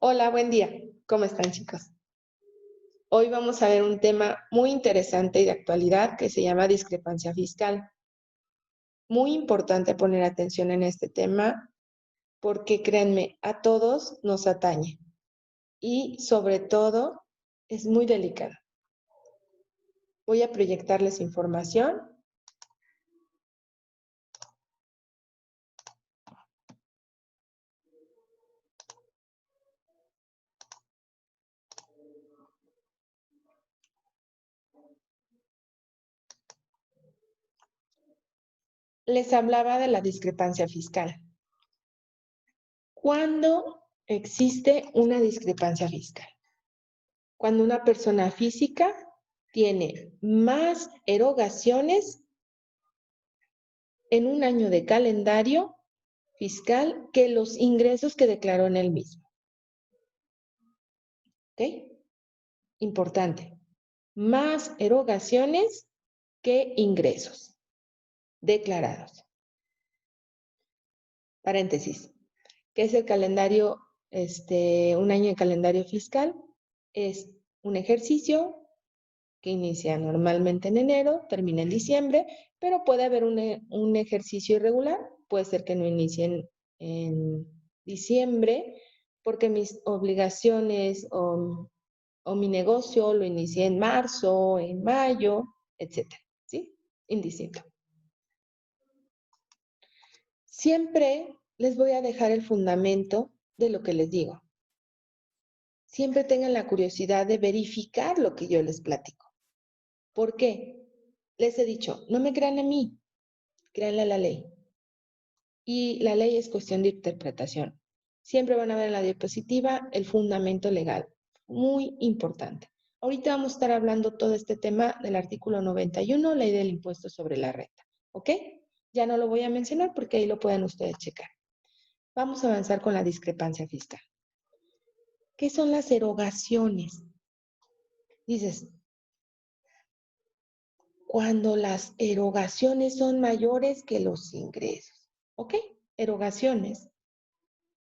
Hola, buen día. ¿Cómo están, chicos? Hoy vamos a ver un tema muy interesante y de actualidad que se llama discrepancia fiscal. Muy importante poner atención en este tema porque, créanme, a todos nos atañe y, sobre todo, es muy delicado. Voy a proyectarles información. Les hablaba de la discrepancia fiscal. ¿Cuándo existe una discrepancia fiscal? Cuando una persona física tiene más erogaciones en un año de calendario fiscal que los ingresos que declaró en el mismo. ¿Ok? Importante. Más erogaciones que ingresos declarados. Paréntesis. ¿Qué es el calendario, un año de calendario fiscal? Es un ejercicio que inicia normalmente en enero, termina en diciembre, pero puede haber un ejercicio irregular. Puede ser que no inicie en diciembre, porque mis obligaciones o mi negocio lo inicié en marzo, en mayo, etcétera, ¿sí? Indistinto. Siempre les voy a dejar el fundamento de lo que les digo. Siempre tengan la curiosidad de verificar lo que yo les platico. ¿Por qué? Les he dicho, no me crean a mí, créanle a la ley. Y la ley es cuestión de interpretación. Siempre van a ver en la diapositiva el fundamento legal, muy importante. Ahorita vamos a estar hablando todo este tema del artículo 91, ley del impuesto sobre la renta, ¿ok? Ya no lo voy a mencionar porque ahí lo pueden ustedes checar. Vamos a avanzar con la discrepancia fiscal. ¿Qué son las erogaciones? Dices, cuando las erogaciones son mayores que los ingresos, ¿ok? Erogaciones.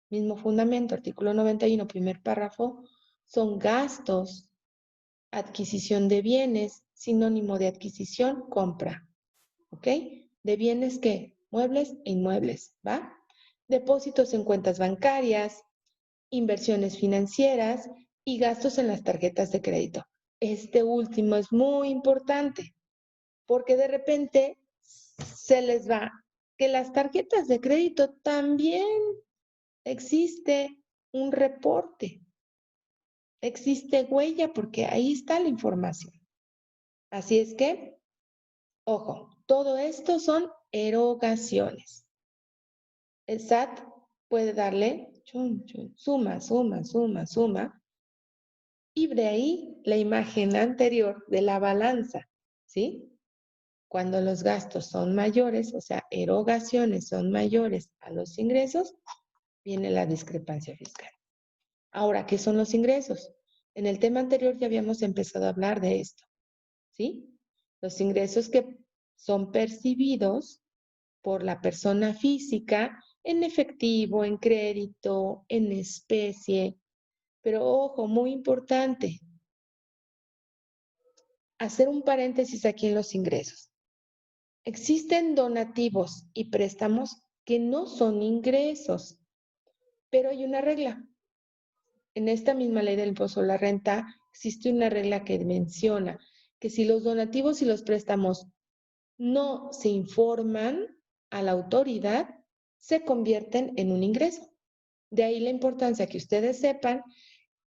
Mismo fundamento, artículo 91, primer párrafo, son gastos, adquisición de bienes, sinónimo de adquisición, compra. ¿Ok? ¿De bienes qué? Muebles e inmuebles, ¿va? Depósitos en cuentas bancarias, inversiones financieras y gastos en las tarjetas de crédito. Este último es muy importante porque de repente se les va que las tarjetas de crédito también existe un reporte, existe huella, porque ahí está la información. Así es que, ojo, todo esto son erogaciones. El SAT puede darle suma, y de ahí la imagen anterior de la balanza, ¿sí? Cuando los gastos son mayores, o sea, erogaciones son mayores a los ingresos, viene la discrepancia fiscal. Ahora, ¿qué son los ingresos? En el tema anterior ya habíamos empezado a hablar de esto, ¿sí? Los ingresos que son percibidos por la persona física en efectivo, en crédito, en especie. Pero ojo, muy importante, hacer un paréntesis aquí en los ingresos. Existen donativos y préstamos que no son ingresos, pero hay una regla. En esta misma ley del impuesto a la renta existe una regla que menciona que si los donativos y los préstamos no se informan a la autoridad, se convierten en un ingreso. De ahí la importancia que ustedes sepan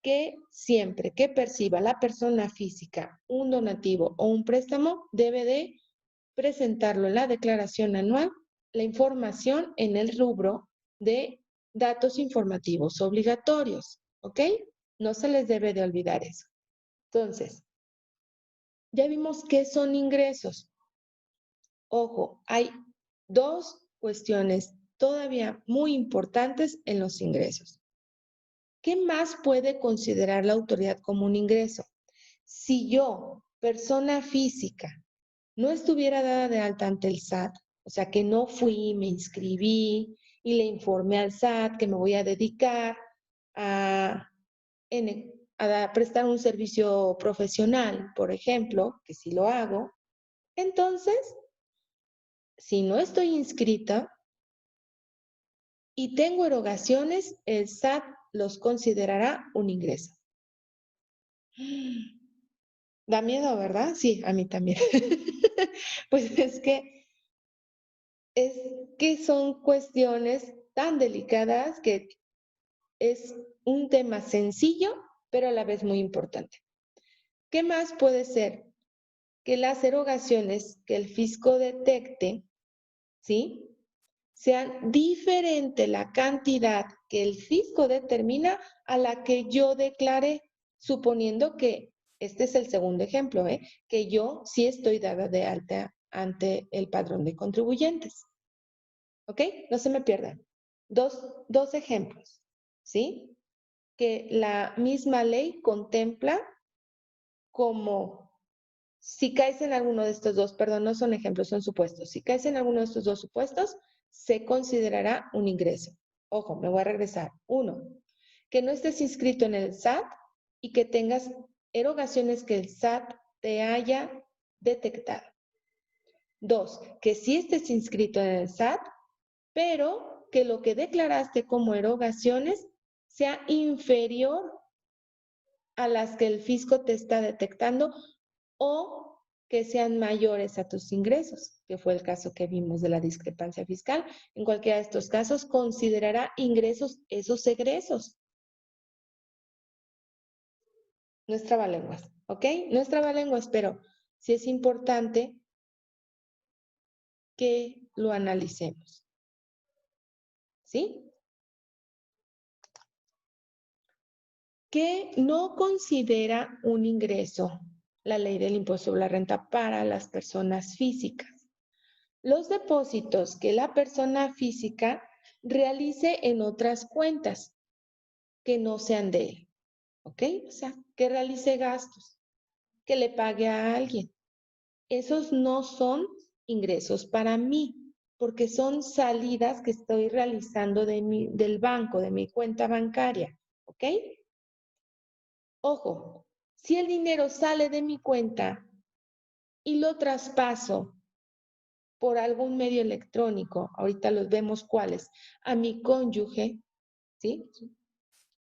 que siempre que perciba la persona física un donativo o un préstamo, debe de presentarlo en la declaración anual, la información en el rubro de datos informativos obligatorios, ¿ok? No se les debe de olvidar eso. Entonces, ya vimos qué son ingresos. Ojo, hay dos cuestiones todavía muy importantes en los ingresos. ¿Qué más puede considerar la autoridad como un ingreso? Si yo, persona física, no estuviera dada de alta ante el SAT, o sea, que no fui, me inscribí y le informé al SAT que me voy a dedicar a a prestar un servicio profesional, por ejemplo, que si lo hago, entonces, si no estoy inscrita y tengo erogaciones, el SAT los considerará un ingreso. Da miedo, ¿verdad? Sí, a mí también. Pues es que son cuestiones tan delicadas que es un tema sencillo, pero a la vez muy importante. ¿Qué más puede ser? Que las erogaciones que el fisco detecte, ¿sí? Sean diferente la cantidad que el fisco determina a la que yo declaré, suponiendo que, este es el segundo ejemplo, que yo sí estoy dada de alta ante el padrón de contribuyentes. ¿Ok? No se me pierdan. Dos ejemplos, ¿sí? Que la misma ley contempla como si caes en alguno de estos dos, perdón, no son ejemplos, son supuestos. Si caes en alguno de estos dos supuestos, se considerará un ingreso. Ojo, me voy a regresar. 1, que no estés inscrito en el SAT y que tengas erogaciones que el SAT te haya detectado. 2, que sí estés inscrito en el SAT, pero que lo que declaraste como erogaciones sea inferior a las que el fisco te está detectando o que sean mayores a tus ingresos, que fue el caso que vimos de la discrepancia fiscal. En cualquiera de estos casos, considerará ingresos esos egresos. No es trabalenguas, ¿ok? No es trabalenguas, pero sí es importante que lo analicemos. ¿Sí? ¿Qué no considera un ingreso la ley del impuesto sobre la renta para las personas físicas? Los depósitos que la persona física realice en otras cuentas que no sean de él, ¿ok? O sea, que realice gastos, que le pague a alguien. Esos no son ingresos para mí, porque son salidas que estoy realizando del banco, de mi cuenta bancaria, ¿ok? Ojo, si el dinero sale de mi cuenta y lo traspaso por algún medio electrónico, ahorita los vemos cuáles, a mi cónyuge, ¿sí?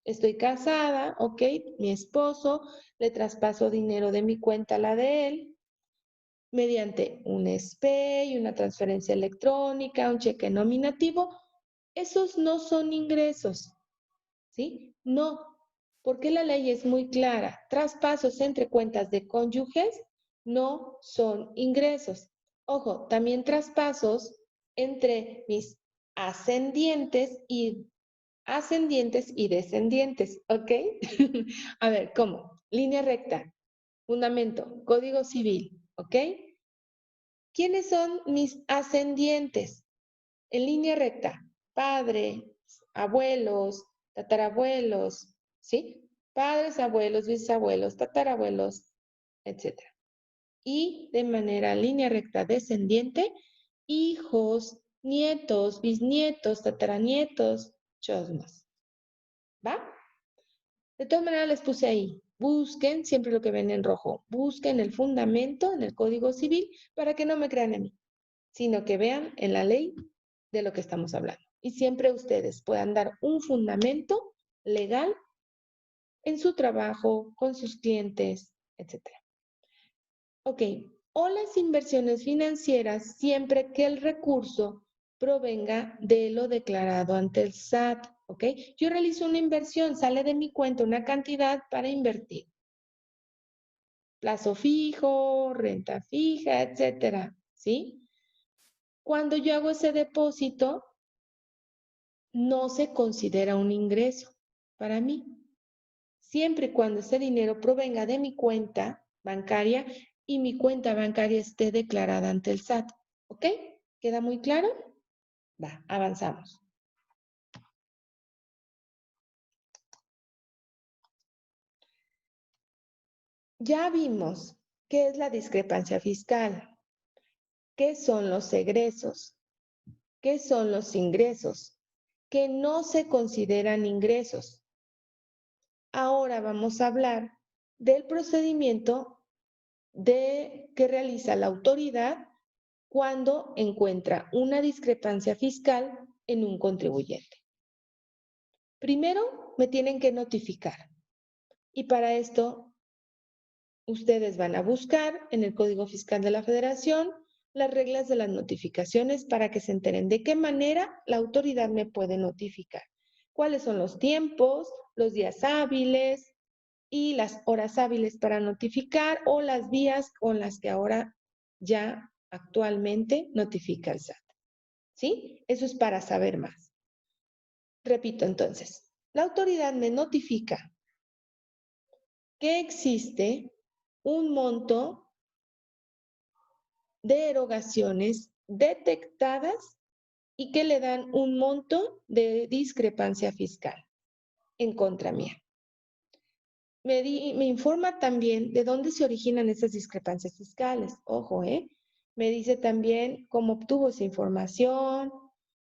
Estoy casada, ok, mi esposo, le traspaso dinero de mi cuenta a la de él, mediante un SPEI, una transferencia electrónica, un cheque nominativo, esos no son ingresos, ¿sí? No, porque la ley es muy clara. Traspasos entre cuentas de cónyuges no son ingresos. Ojo, también traspasos entre mis ascendientes y descendientes, ¿ok? A ver, ¿cómo? Línea recta, fundamento, código civil, ¿ok? ¿Quiénes son mis ascendientes? En línea recta, padres, abuelos, tatarabuelos, ¿sí? Padres, abuelos, bisabuelos, tatarabuelos, etc. Y de manera línea recta descendiente, hijos, nietos, bisnietos, tataranietos, chosnos. ¿Va? De todas maneras les puse ahí, busquen siempre lo que ven en rojo, busquen el fundamento en el Código Civil para que no me crean a mí, sino que vean en la ley de lo que estamos hablando. Y siempre ustedes puedan dar un fundamento legal en su trabajo, con sus clientes, etc. Ok, o las inversiones financieras siempre que el recurso provenga de lo declarado ante el SAT, ¿ok? Yo realizo una inversión, sale de mi cuenta una cantidad para invertir. Plazo fijo, renta fija, etcétera, ¿sí? Cuando yo hago ese depósito, no se considera un ingreso para mí. Siempre y cuando ese dinero provenga de mi cuenta bancaria y mi cuenta bancaria esté declarada ante el SAT. ¿Ok? ¿Queda muy claro? Va, avanzamos. Ya vimos qué es la discrepancia fiscal, qué son los egresos, qué son los ingresos, que no se consideran ingresos. Ahora vamos a hablar del procedimiento que realiza la autoridad cuando encuentra una discrepancia fiscal en un contribuyente. Primero me tienen que notificar y para esto ustedes van a buscar en el Código Fiscal de la Federación las reglas de las notificaciones para que se enteren de qué manera la autoridad me puede notificar. Cuáles son los tiempos, los días hábiles y las horas hábiles para notificar o las vías con las que ahora ya actualmente notifica el SAT. ¿Sí? Eso es para saber más. Repito entonces, la autoridad me notifica que existe un monto de erogaciones detectadas y que le dan un monto de discrepancia fiscal en contra mía. Me informa también de dónde se originan esas discrepancias fiscales. Ojo, me dice también cómo obtuvo esa información.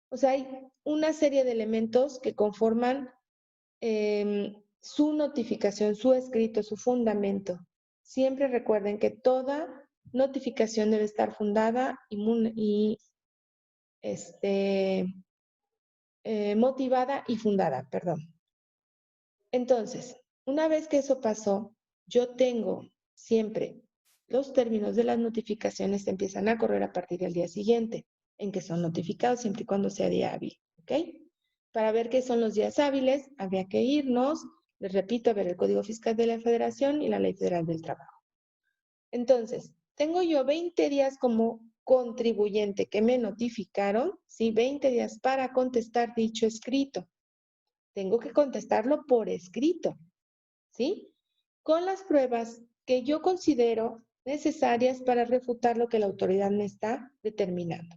O sea, hay una serie de elementos que conforman su notificación, su escrito, su fundamento. Siempre recuerden que toda notificación debe estar fundada y motivada y fundada, perdón. Entonces, una vez que eso pasó, yo tengo siempre los términos de las notificaciones empiezan a correr a partir del día siguiente en que son notificados, siempre y cuando sea día hábil, ¿ok? Para ver qué son los días hábiles, habría que irnos, les repito, a ver el Código Fiscal de la Federación y la Ley Federal del Trabajo. Entonces, tengo yo 20 días como contribuyente que me notificaron, ¿sí? 20 días para contestar dicho escrito. Tengo que contestarlo por escrito, ¿sí? Con las pruebas que yo considero necesarias para refutar lo que la autoridad me está determinando.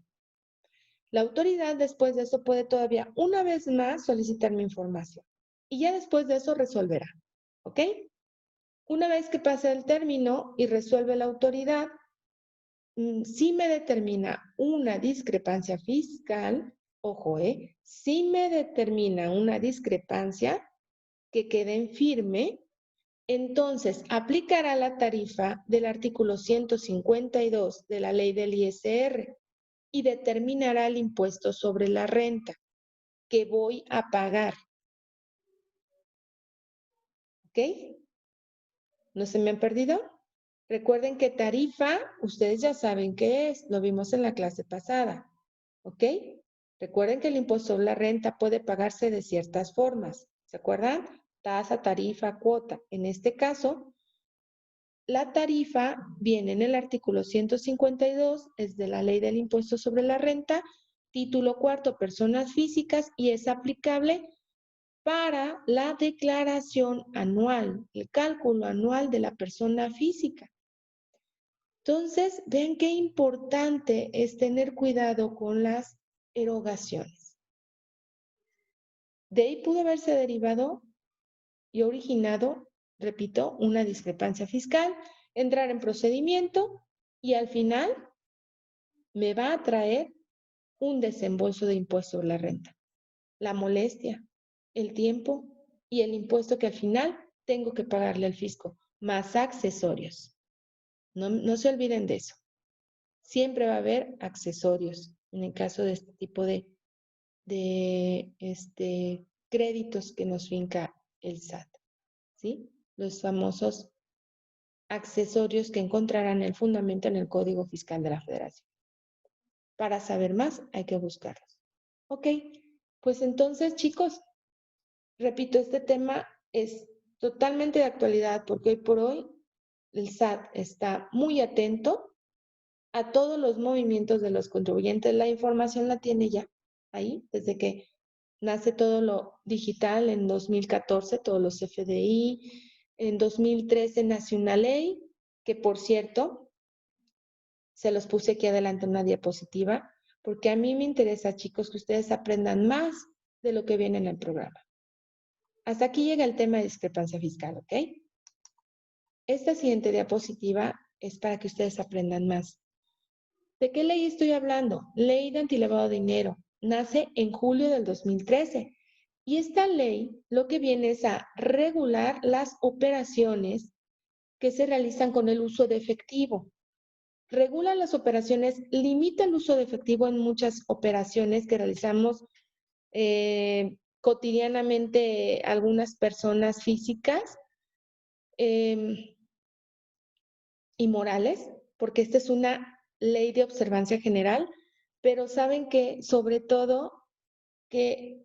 La autoridad después de eso puede todavía una vez más solicitar mi información y ya después de eso resolverá, ¿ok? Una vez que pase el término y resuelve la autoridad, si me determina una discrepancia fiscal, ojo, si me determina una discrepancia que quede en firme, entonces aplicará la tarifa del artículo 152 de la ley del ISR y determinará el impuesto sobre la renta que voy a pagar. ¿Ok? ¿No se me han perdido? Recuerden que tarifa, ustedes ya saben qué es, lo vimos en la clase pasada. ¿Ok? Recuerden que el impuesto sobre la renta puede pagarse de ciertas formas. ¿Se acuerdan? Tasa, tarifa, cuota. En este caso, la tarifa viene en el artículo 152, es de la ley del impuesto sobre la renta, título cuarto, personas físicas, y es aplicable para la declaración anual, el cálculo anual de la persona física. Entonces, vean qué importante es tener cuidado con las erogaciones. De ahí pudo haberse derivado y originado, repito, una discrepancia fiscal, entrar en procedimiento y al final me va a traer un desembolso de impuesto sobre la renta. La molestia, el tiempo y el impuesto que al final tengo que pagarle al fisco, más accesorios. No se olviden de eso. Siempre va a haber accesorios en el caso de este tipo de créditos que nos finca el SAT, ¿sí? Los famosos accesorios que encontrarán el fundamento en el Código Fiscal de la Federación. Para saber más hay que buscarlos. Ok, pues entonces chicos, repito, este tema es totalmente de actualidad porque hoy por hoy el SAT está muy atento a todos los movimientos de los contribuyentes. La información la tiene ya ahí, desde que nace todo lo digital en 2014, todos los FDI. En 2013 nació una ley que, por cierto, se los puse aquí adelante en una diapositiva, porque a mí me interesa, chicos, que ustedes aprendan más de lo que viene en el programa. Hasta aquí llega el tema de discrepancia fiscal, ¿ok? Esta siguiente diapositiva es para que ustedes aprendan más. ¿De qué ley estoy hablando? Ley de antilavado de dinero. Nace en julio del 2013. Y esta ley lo que viene es a regular las operaciones que se realizan con el uso de efectivo. Regula las operaciones, limita el uso de efectivo en muchas operaciones que realizamos cotidianamente algunas personas físicas y morales, porque esta es una ley de observancia general, pero saben que sobre todo que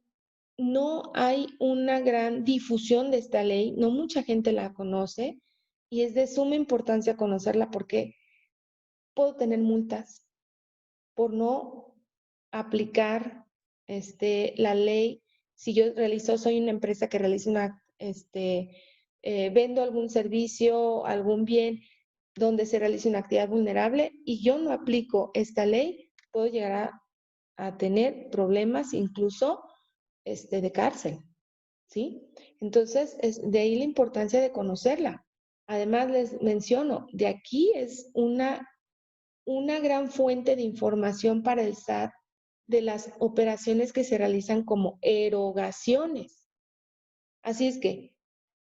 no hay una gran difusión de esta ley, no mucha gente la conoce y es de suma importancia conocerla porque puedo tener multas por no aplicar la ley. Si yo soy una empresa que realiza vendo algún servicio, algún bien donde se realice una actividad vulnerable y yo no aplico esta ley, puedo llegar a tener problemas incluso de cárcel, ¿sí? Entonces, de ahí la importancia de conocerla. Además, les menciono, de aquí es una gran fuente de información para el SAT de las operaciones que se realizan como erogaciones. Así es que,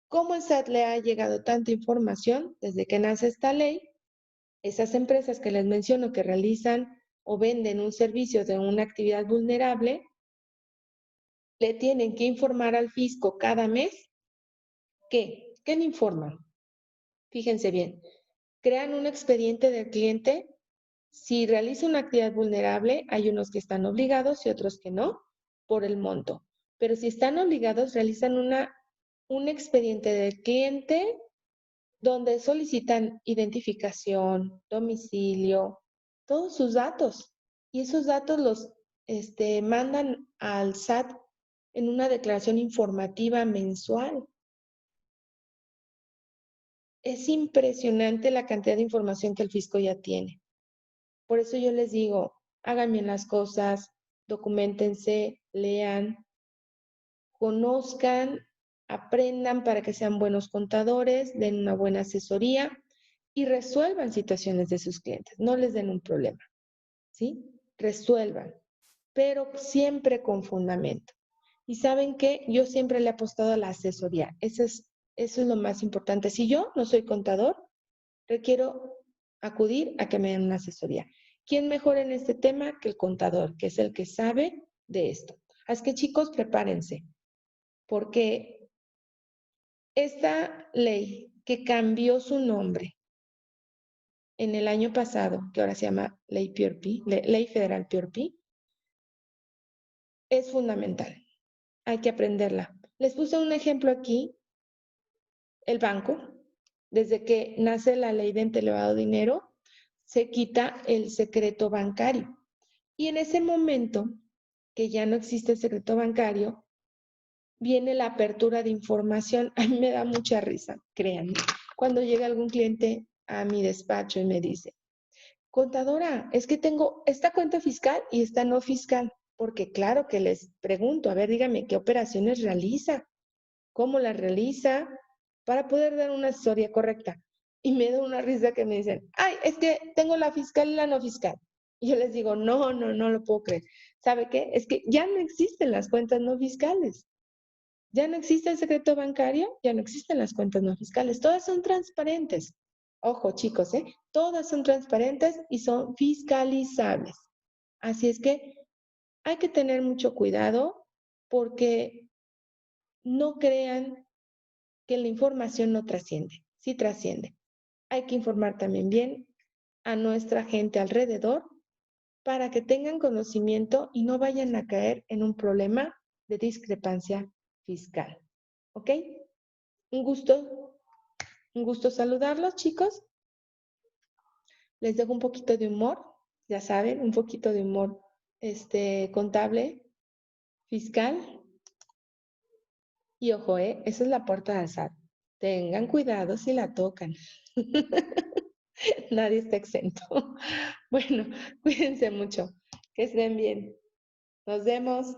¿cómo el SAT le ha llegado tanta información desde que nace esta ley? Esas empresas que les menciono que realizan o venden un servicio de una actividad vulnerable, le tienen que informar al fisco cada mes. ¿Qué le informan? Fíjense bien, crean un expediente del cliente. Si realiza una actividad vulnerable, hay unos que están obligados y otros que no, por el monto. Pero si están obligados, realizan un expediente del cliente donde solicitan identificación, domicilio, todos sus datos. Y esos datos los mandan al SAT en una declaración informativa mensual. Es impresionante la cantidad de información que el fisco ya tiene. Por eso yo les digo, hagan bien las cosas, documentense, lean, conozcan, aprendan para que sean buenos contadores, den una buena asesoría y resuelvan situaciones de sus clientes. No les den un problema, ¿sí? Resuelvan, pero siempre con fundamento. Y saben que yo siempre le he apostado a la asesoría. Eso es lo más importante. Si yo no soy contador, requiero acudir a que me den una asesoría. ¿Quién mejor en este tema que el contador, que es el que sabe de esto? Así que chicos, prepárense, porque esta ley que cambió su nombre en el año pasado, que ahora se llama Ley PRP, Ley Federal PRP, es fundamental. Hay que aprenderla. Les puse un ejemplo aquí, el banco. Desde que nace la ley de antelevado de dinero, se quita el secreto bancario. Y en ese momento, que ya no existe el secreto bancario, viene la apertura de información. A mí me da mucha risa, créanme. Cuando llega algún cliente a mi despacho y me dice, contadora, es que tengo esta cuenta fiscal y esta no fiscal. Porque claro que les pregunto, a ver, dígame, ¿qué operaciones realiza? ¿Cómo las realiza? Para poder dar una asesoría correcta. Y me da una risa que me dicen, ay, es que tengo la fiscal y la no fiscal. Y yo les digo, no lo puedo creer. ¿Sabe qué? Es que ya no existen las cuentas no fiscales. Ya no existe el secreto bancario, ya no existen las cuentas no fiscales. Todas son transparentes. Ojo, chicos, ¿eh? Todas son transparentes y son fiscalizables. Así es que hay que tener mucho cuidado porque no crean que la información no trasciende. Sí trasciende. Hay que informar también bien a nuestra gente alrededor para que tengan conocimiento y no vayan a caer en un problema de discrepancia fiscal. ¿Ok? Un gusto saludarlos, chicos. Les dejo un poquito de humor, ya saben, un poquito de humor contable, fiscal. Y ojo, esa es la puerta del SAT. Tengan cuidado si la tocan. Nadie está exento. Bueno, cuídense mucho. Que estén bien. Nos vemos.